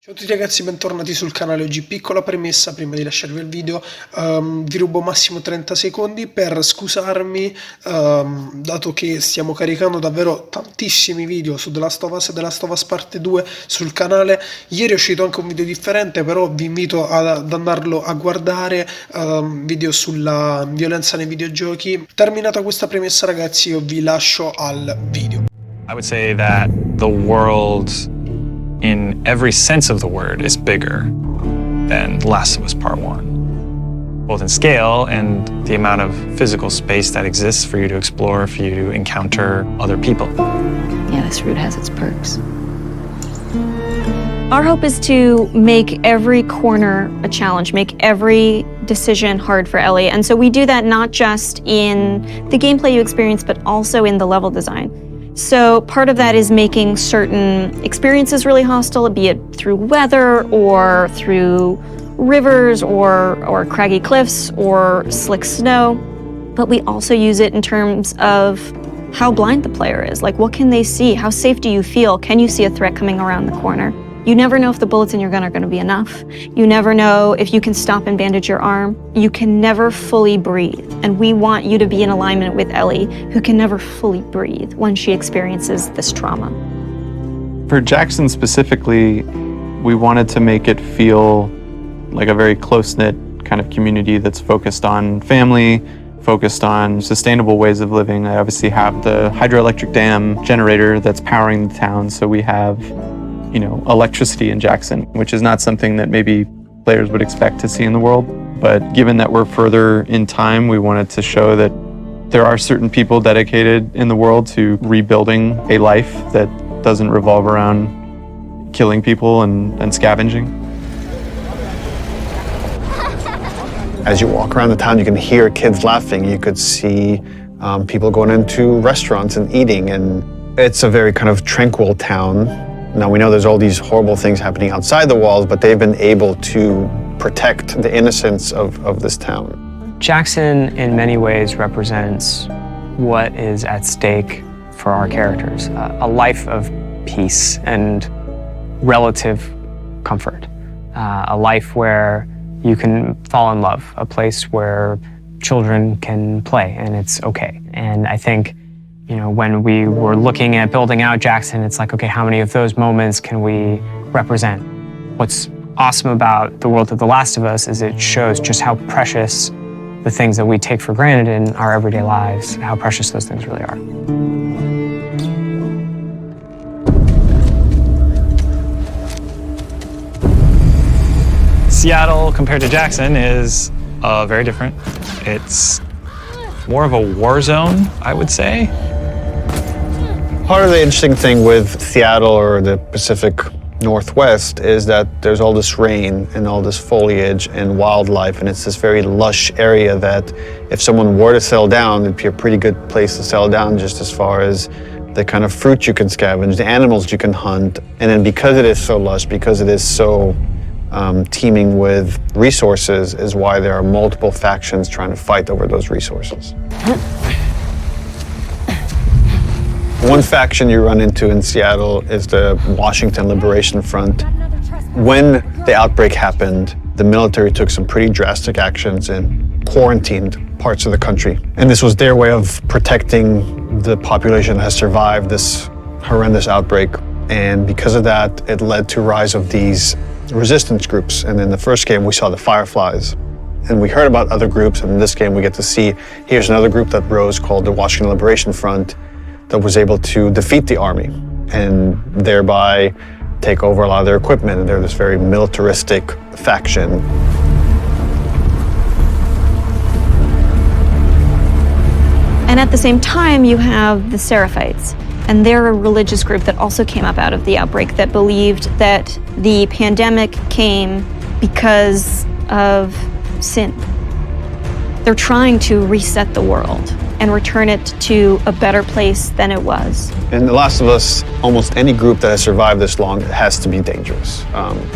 Ciao a tutti ragazzi, bentornati sul canale. Oggi piccola premessa prima di lasciarvi il video, vi rubo massimo 30 secondi per scusarmi, dato che stiamo caricando davvero tantissimi video su The Last of Us e The Last of Us Parte 2 sul canale. Ieri è uscito anche un video differente, però vi invito ad andarlo a guardare, video sulla violenza nei videogiochi. Terminata questa premessa ragazzi, io vi lascio al video. I would say that the world, in every sense of the word, is bigger than Last of Us Part 1. Both in scale and the amount of physical space that exists for you to explore, for you to encounter other people. Yeah, this route has its perks. Our hope is to make every corner a challenge, make every decision hard for Ellie. And so we do that not just in the gameplay you experience, but also in the level design. So part of that is making certain experiences really hostile, be it through weather or through rivers or craggy cliffs or slick snow. But we also use it in terms of how blind the player is. Like, what can they see? How safe do you feel? Can you see a threat coming around the corner? You never know if the bullets in your gun are going to be enough. You never know if you can stop and bandage your arm. You can never fully breathe. And we want you to be in alignment with Ellie, who can never fully breathe when she experiences this trauma. For Jackson specifically, we wanted to make it feel like a very close-knit kind of community that's focused on family, focused on sustainable ways of living. I obviously have the hydroelectric dam generator that's powering the town, so we have electricity in Jackson, which is not something that maybe players would expect to see in the world. But given that we're further in time, we wanted to show that there are certain people dedicated in the world to rebuilding a life that doesn't revolve around killing people and scavenging. As you walk around the town, you can hear kids laughing. You could see people going into restaurants and eating, and it's a very kind of tranquil town. Now, we know there's all these horrible things happening outside the walls, but they've been able to protect the innocence of this town. Jackson, in many ways, represents what is at stake for our characters, a life of peace and relative comfort, a life where you can fall in love, a place where children can play and it's okay. And I think when we were looking at building out Jackson, it's like, okay, how many of those moments can we represent? What's awesome about the world of The Last of Us is it shows just how precious the things that we take for granted in our everyday lives, how precious those things really are. Seattle compared to Jackson is very different. It's more of a war zone, I would say. Part of the interesting thing with Seattle or the Pacific Northwest is that there's all this rain and all this foliage and wildlife, and it's this very lush area that if someone were to settle down, it'd be a pretty good place to settle down, just as far as the kind of fruit you can scavenge, the animals you can hunt. And then because it is so lush, because it is so teeming with resources, is why there are multiple factions trying to fight over those resources. One faction you run into in Seattle is the Washington Liberation Front. When the outbreak happened, the military took some pretty drastic actions and quarantined parts of the country. And this was their way of protecting the population that has survived this horrendous outbreak. And because of that, it led to a rise of these resistance groups. And in the first game, we saw the Fireflies. And we heard about other groups, and in this game we get to see, here's another group that rose called the Washington Liberation Front, that was able to defeat the army and thereby take over a lot of their equipment. And they're this very militaristic faction. And at the same time, you have the Seraphites. And they're a religious group that also came up out of the outbreak that believed that the pandemic came because of sin. They're trying to reset the world and return it to a better place than it was. In The Last of Us, almost any group that has survived this long has to be dangerous.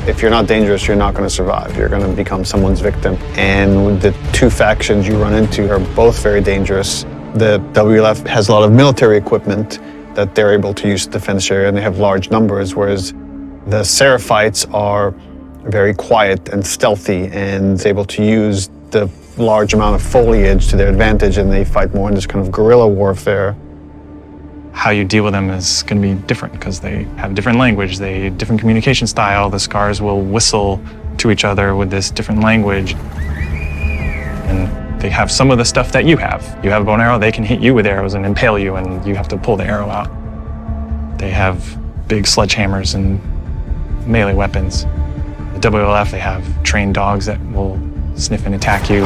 If you're not dangerous, you're not going to survive. You're going to become someone's victim. And the two factions you run into are both very dangerous. The WLF has a lot of military equipment that they're able to use to defend this area, and they have large numbers, whereas The Seraphites are very quiet and stealthy and able to use the large amount of foliage to their advantage, and they fight more in this kind of guerrilla warfare. How you deal with them is going to be different because they have different language, they different communication style. The scars will whistle to each other with this different language. And they have some of the stuff that you have. You have a bow and arrow, they can hit you with arrows and impale you, and you have to pull the arrow out. They have big sledgehammers and melee weapons. The WLF, they have trained dogs that will sniff and attack you.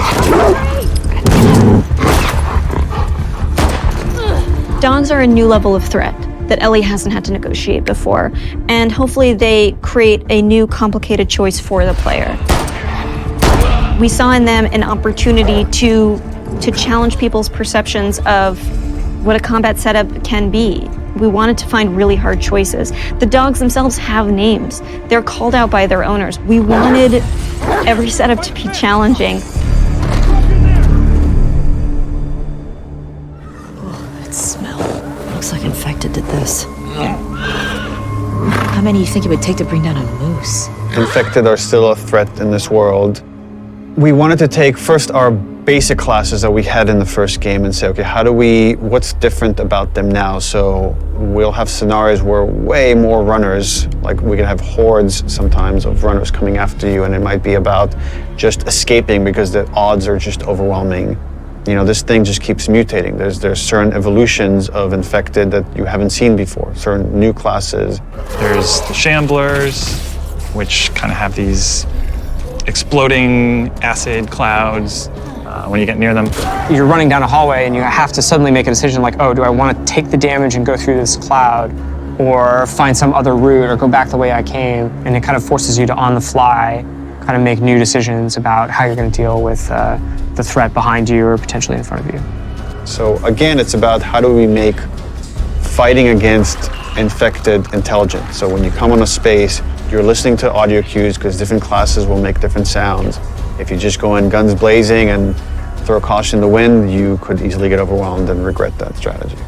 Dogs are a new level of threat that Ellie hasn't had to negotiate before, and hopefully they create a new complicated choice for the player. We saw in them an opportunity to challenge people's perceptions of what a combat setup can be. We wanted to find really hard choices. The dogs themselves have names. They're called out by their owners. We wanted every setup to be challenging. That smell. Looks like infected did this. How many do you think it would take to bring down a moose? Infected are still a threat in this world. We wanted to take first our basic classes that we had in the first game and say, okay, what's different about them now? So we'll have scenarios where way more runners, like we can have hordes sometimes of runners coming after you, and it might be about just escaping because the odds are just overwhelming. You know, this thing just keeps mutating. There's certain evolutions of infected that you haven't seen before, certain new classes. There's the Shamblers, which kind of have these exploding acid clouds when you get near them. You're running down a hallway and you have to suddenly make a decision like, oh, do I want to take the damage and go through this cloud, or find some other route, or go back the way I came? And it kind of forces you to, on the fly, kind of make new decisions about how you're going to deal with the threat behind you or potentially in front of you. So again, it's about how do we make fighting against infected intelligent. So when you come on a space, you're listening to audio cues because different classes will make different sounds. If you just go in guns blazing and throw caution in the wind, you could easily get overwhelmed and regret that strategy.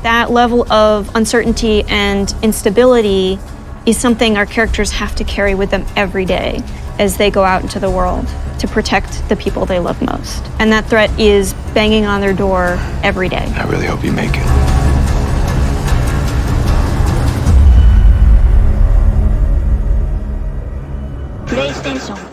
That level of uncertainty and instability is something our characters have to carry with them every day as they go out into the world to protect the people they love most. And that threat is banging on their door every day. I really hope you make it. PlayStation